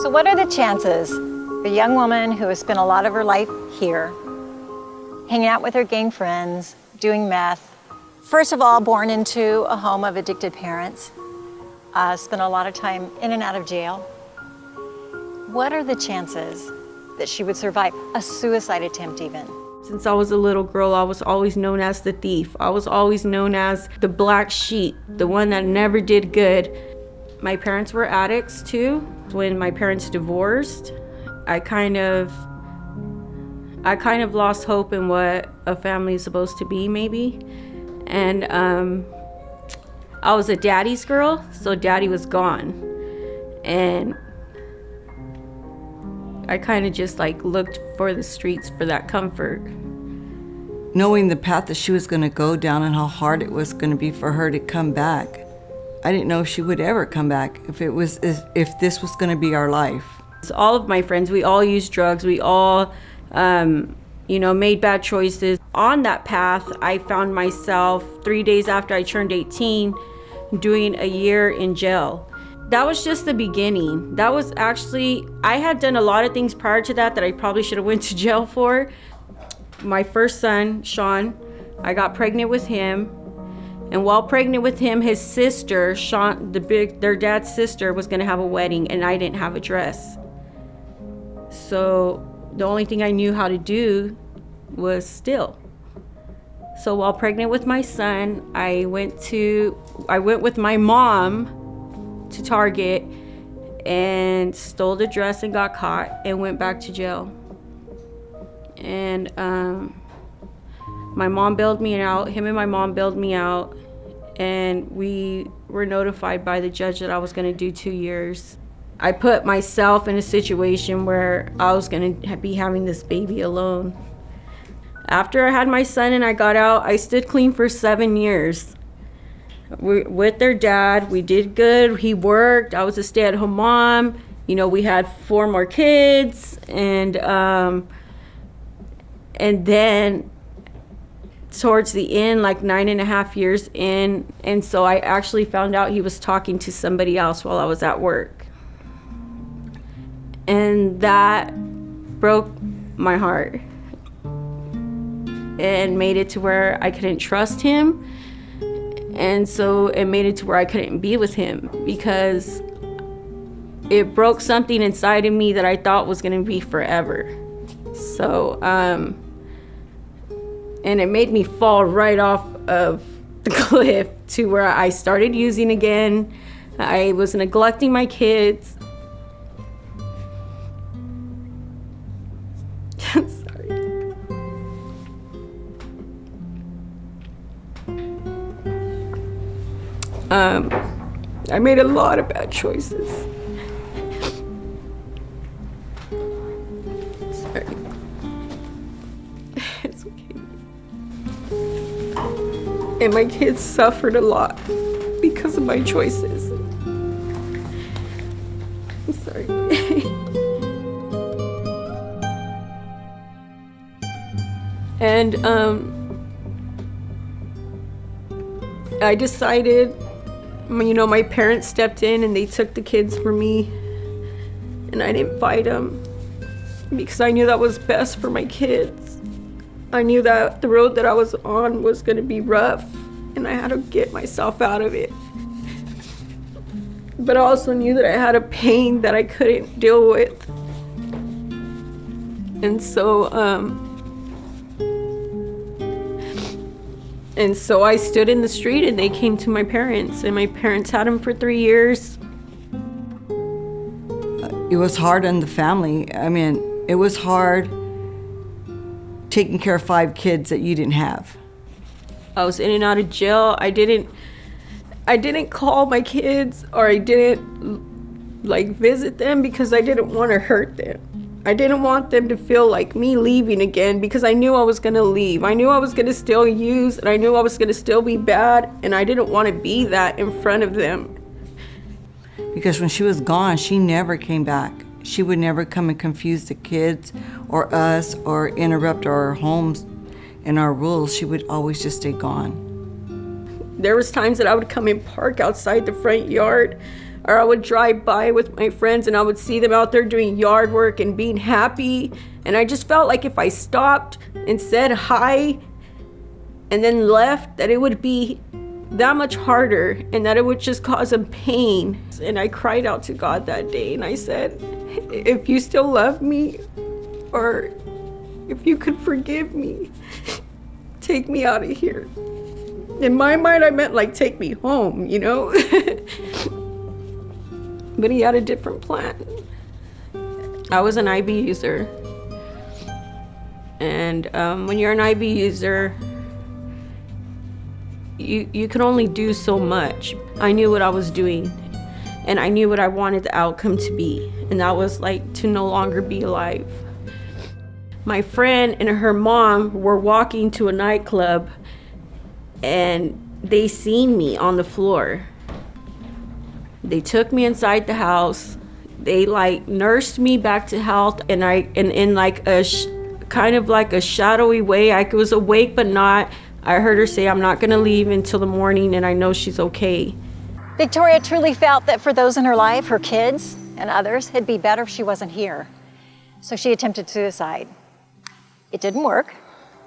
So what are the chances a young woman who has spent a lot of her life here, hanging out with her gang friends, doing meth, first of all, born into a home of addicted parents, spent a lot of time in and out of jail. What are the chances that she would survive a suicide attempt even? Since I was a little girl, I was always known as the thief. I was always known as the black sheep, the one that never did good. My parents were addicts too. When my parents divorced, I kind of lost hope in what a family is supposed to be, maybe. And I was a daddy's girl, so daddy was gone. And I kind of just looked for the streets for that comfort. Knowing the path that she was going to go down and how hard it was going to be for her to come back, I didn't know if she would ever come back if this was going to be our life. So all of my friends, we all used drugs. We all, made bad choices. On that path, I found myself 3 days after I turned 18 doing a year in jail. That was just the beginning. That was actually, I had done a lot of things prior to that I probably should have went to jail for. My first son, Sean, I got pregnant with him. And while pregnant with him, his sister, Sean, their dad's sister, was gonna have a wedding, and I didn't have a dress. So the only thing I knew how to do was steal. So while pregnant with my son, I went with my mom to Target and stole the dress and got caught and went back to jail. And my mom bailed me out. Him and my mom bailed me out, and we were notified by the judge that I was going to do 2 years. I put myself in a situation where I was going to be having this baby alone. After I had my son and I got out, I stood clean for 7 years. With their dad, we did good. He worked. I was a stay-at-home mom. We had 4 more kids, and then towards the end, 9.5 years in, and so I actually found out he was talking to somebody else while I was at work. And that broke my heart and made it to where I couldn't trust him. And so it made it to where I couldn't be with him because it broke something inside of me that I thought was going to be forever. So, and it made me fall right off of the cliff to where I started using again. I was neglecting my kids. Sorry. I made a lot of bad choices. Sorry. It's okay. And my kids suffered a lot because of my choices. I'm sorry. And I decided, my parents stepped in and they took the kids from me, and I didn't fight them because I knew that was best for my kids. I knew that the road that I was on was going to be rough, and I had to get myself out of it. But I also knew that I had a pain that I couldn't deal with. And so I stood in the street, and they came to my parents, and my parents had him for 3 years. It was hard on the family. It was hard taking care of 5 kids that you didn't have. I was in and out of jail. I didn't call my kids, or I didn't visit them because I didn't want to hurt them. I didn't want them to feel like me leaving again because I knew I was going to leave. I knew I was going to still use, and I knew I was going to still be bad, and I didn't want to be that in front of them. Because when she was gone, she never came back. She would never come and confuse the kids or us or interrupt our homes and our rules. She would always just stay gone. There was times that I would come and park outside the front yard. Or I would drive by with my friends and I would see them out there doing yard work and being happy. And I just felt like if I stopped and said hi and then left, that it would be that much harder and that it would just cause them pain. And I cried out to God that day and I said, if you still love me, or if you could forgive me, take me out of here. In my mind, I meant like take me home, you know? But he had a different plan. I was an IV user. And when you're an IV user, you can only do so much. I knew what I was doing, and I knew what I wanted the outcome to be, and that was like to no longer be alive. My friend and her mom were walking to a nightclub, and they seen me on the floor. They took me inside the house. They like nursed me back to health, and in like a kind of like a shadowy way. I was awake but not. I heard her say, I'm not gonna leave until the morning and I know she's okay. Victoria truly felt that for those in her life, her kids and others, it'd be better if she wasn't here. So she attempted suicide. It didn't work.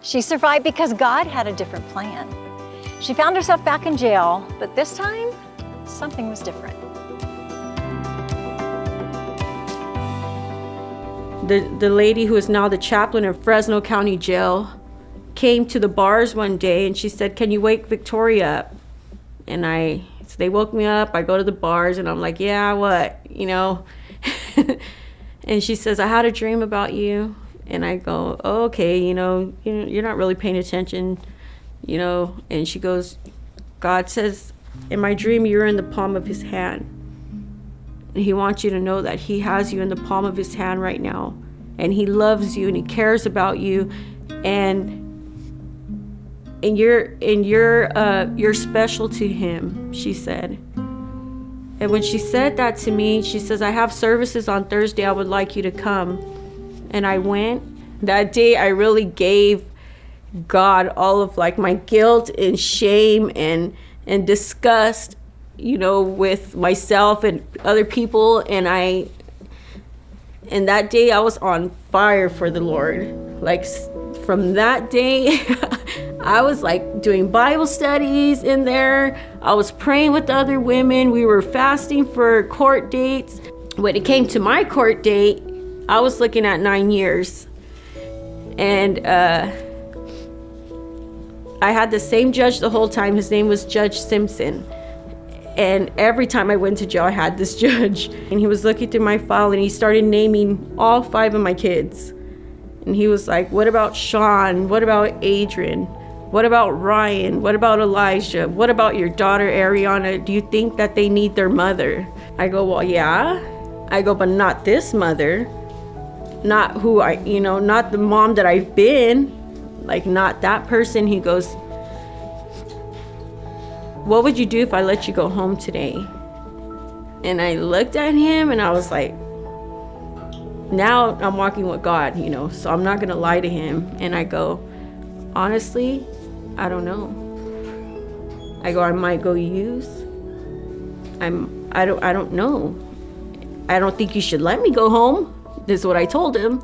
She survived because God had a different plan. She found herself back in jail, but this time, something was different. The lady who is now the chaplain of Fresno County Jail came to the bars one day and she said, can you wake Victoria up? And so they woke me up. I go to the bars and I'm like, yeah, what? You know? And she says, I had a dream about you. And I go, oh, okay, you know, you're not really paying attention, you know? And she goes, God says, in my dream, you're in the palm of his hand. And he wants you to know that he has you in the palm of his hand right now. And he loves you and he cares about you. And you're special to him, she said. And when she said that to me, she says, I have services on Thursday. I would like you to come. And I went. That day, I really gave God all of like my guilt and shame and disgust, you know, with myself and other people. And that day I was on fire for the Lord. Like from that day, I was like doing Bible studies in there. I was praying with other women. We were fasting for court dates. When it came to my court date, I was looking at 9 years. And I had the same judge the whole time. His name was Judge Simpson. And every time I went to jail, I had this judge. And he was looking through my file and he started naming all 5 of my kids. And he was like, what about Sean? What about Adrian? What about Ryan? What about Elijah? What about your daughter, Ariana? Do you think that they need their mother? I go, well, yeah. I go, but not this mother. Not who not the mom that I've been. Like, not that person. He goes, what would you do if I let you go home today? And I looked at him and I was like, now I'm walking with God, you know, so I'm not gonna lie to him. And I go, honestly, I don't know. I go, I might go use. I don't know. I don't think you should let me go home. This is what I told him.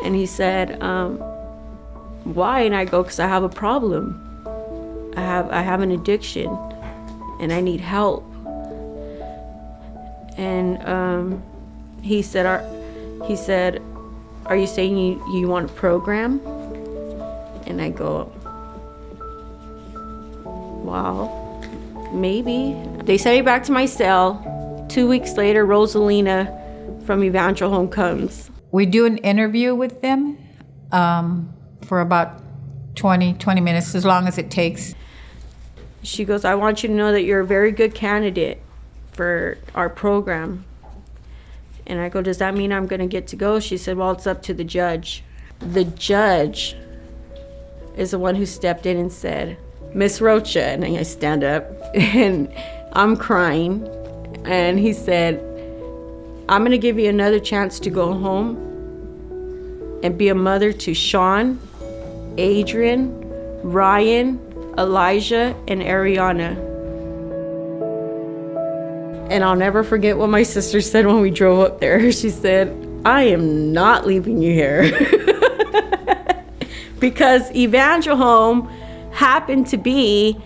And he said, why? And I go, because I have a problem. I have an addiction and I need help. And he said, are you saying you want a program? And I go, wow, maybe. They sent me back to my cell. 2 weeks later, Rosalina from Evangel Home comes. We do an interview with them for about 20 minutes, as long as it takes. She goes, I want you to know that you're a very good candidate for our program. And I go, does that mean I'm going to get to go? She said, well, it's up to the judge. The judge is the one who stepped in and said, Miss Rocha. And I stand up and I'm crying. And he said, I'm going to give you another chance to go home and be a mother to Sean, Adrian, Ryan, Elijah, and Ariana. And I'll never forget what my sister said when we drove up there. She said, I am not leaving you here. Because Evangel Home happened to be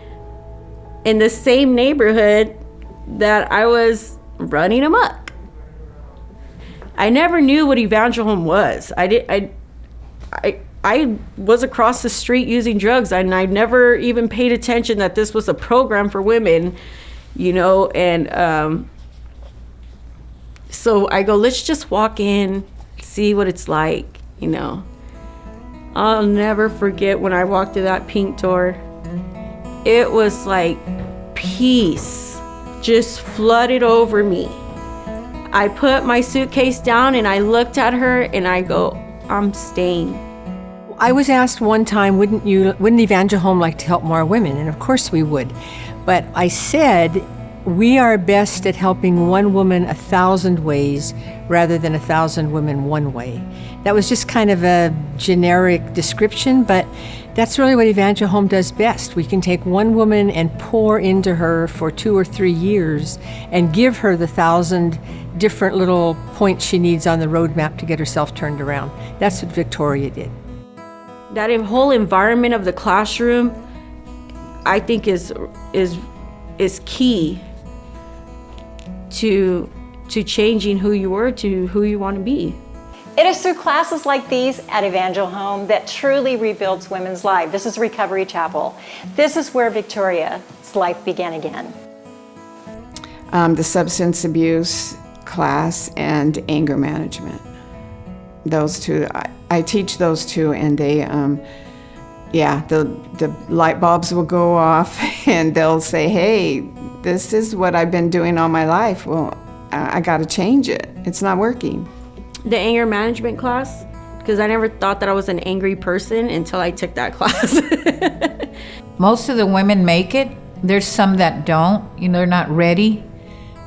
in the same neighborhood that I was running amok. I never knew what Evangel Home was. I was across the street using drugs, and I never even paid attention that this was a program for women, and so I go, let's just walk in, see what it's like, I'll never forget when I walked through that pink door. It was like peace just flooded over me. I put my suitcase down and I looked at her and I go, I'm staying. I was asked one time, wouldn't Evangel Home like to help more women? And of course we would. But I said, we are best at helping one woman 1,000 ways rather than 1,000 women one way. That was just kind of a generic description, but that's really what Evangel Home does best. We can take one woman and pour into her for 2 or 3 years and give her the 1,000 different little points she needs on the roadmap to get herself turned around. That's what Victoria did. That whole environment of the classroom, I think is key to changing who you were to who you want to be. It is through classes like these at Evangel Home that truly rebuilds women's lives. This is Recovery Chapel. This is where Victoria's life began again. The substance abuse class and anger management. Those two, I teach those two, and they, the light bulbs will go off and they'll say, hey, this is what I've been doing all my life. Well, I got to change it. It's not working. The anger management class, because I never thought that I was an angry person until I took that class. Most of the women make it. There's some that don't, they're not ready.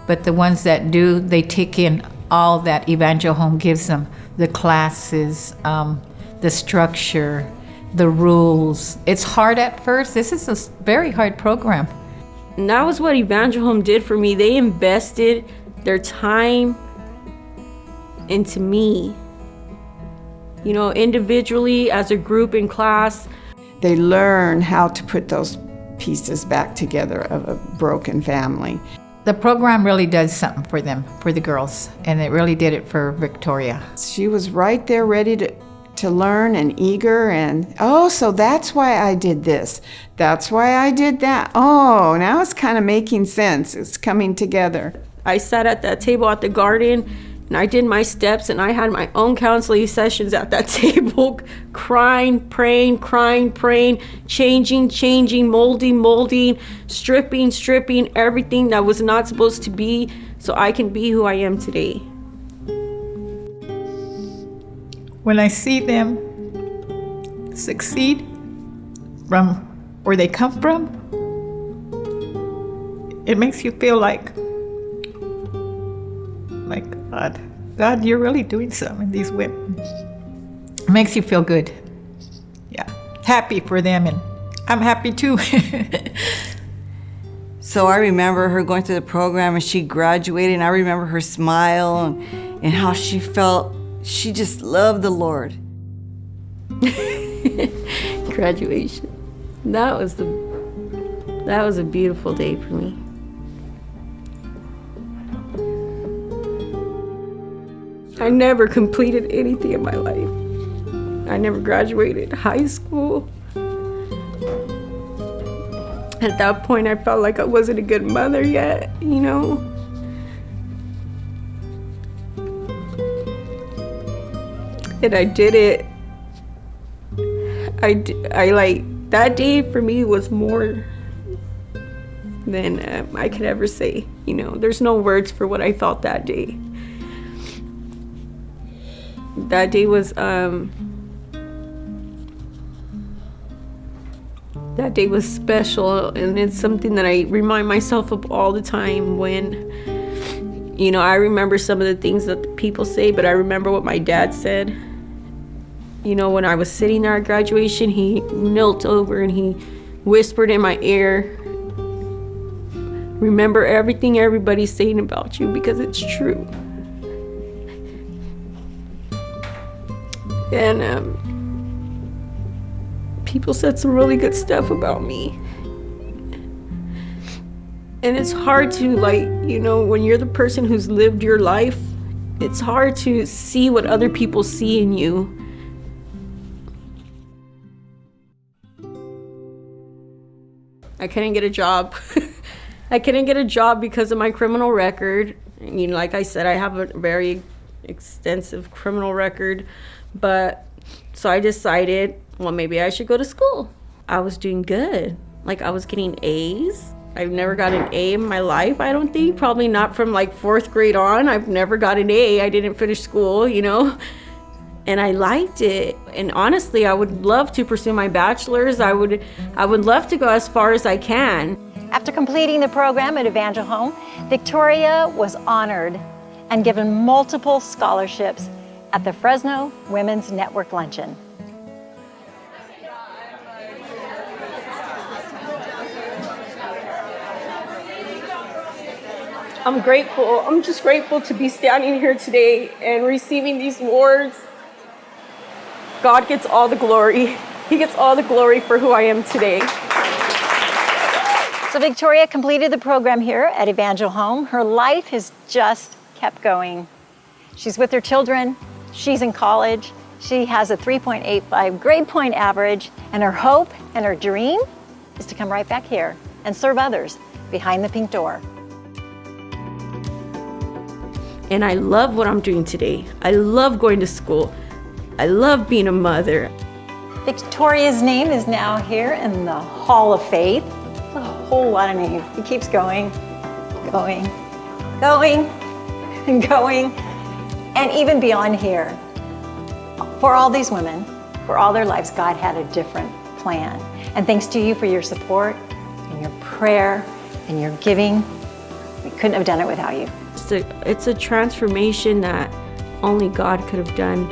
But the ones that do, they take in all that Evangel Home gives them. The classes, the structure, the rules. It's hard at first. This is a very hard program. And that was what Evangel Home did for me. They invested their time into me, individually, as a group in class. They learn how to put those pieces back together of a broken family. The program really does something for them, for the girls, and it really did it for Victoria. She was right there ready to learn and eager, and so that's why I did this. That's why I did that. Oh, now it's kind of making sense. It's coming together. I sat at that table at the garden and I did my steps, and I had my own counseling sessions at that table, crying, praying, changing, molding, stripping everything that was not supposed to be so I can be who I am today. When I see them succeed from where they come from, it makes you feel like God, you're really doing something in these women. It makes you feel good. Yeah, happy for them, and I'm happy too. So I remember her going through the program and she graduated, and I remember her smile and how she felt. She just loved the Lord. Graduation. That was a beautiful day for me. I never completed anything in my life. I never graduated high school. At that point, I felt like I wasn't a good mother yet, And I did it. That day for me was more than I could ever say. There's no words for what I felt that day. That day was special, and it's something that I remind myself of all the time when, I remember some of the things that people say, but I remember what my dad said. When I was sitting there at graduation, he knelt over and he whispered in my ear, Remember everything everybody's saying about you because it's true. And people said some really good stuff about me. And it's hard to, like, you know, when you're the person who's lived your life, it's hard to see what other people see in you. I couldn't get a job. I couldn't get a job because of my criminal record. And, you know, like I said, I have a very extensive criminal record. But so I decided, well, maybe I should go to school. I was doing good. Like, I was getting A's. I've never got an A in my life, I don't think. Probably not from like 4th grade on. I've never got an A. I didn't finish school, you know. And I liked it. And honestly, I would love to pursue my bachelor's. I would love to go as far as I can. After completing the program at Evangel Home, Victoria was honored and given multiple scholarships at the Fresno Women's Network Luncheon. I'm grateful. I'm just grateful to be standing here today and receiving these awards. God gets all the glory. He gets all the glory for who I am today. So Victoria completed the program here at Evangel Home. Her life has just kept going. She's with her children. She's in college. She has a 3.85 grade point average, and her hope and her dream is to come right back here and serve others behind the pink door. And I love what I'm doing today. I love going to school. I love being a mother. Victoria's name is now here in the Hall of Faith. A whole lot of names. It keeps going, going, going, and going, and even beyond here. For all these women, for all their lives, God had a different plan. And thanks to you for your support and your prayer and your giving. We couldn't have done it without you. It's a transformation that only God could have done.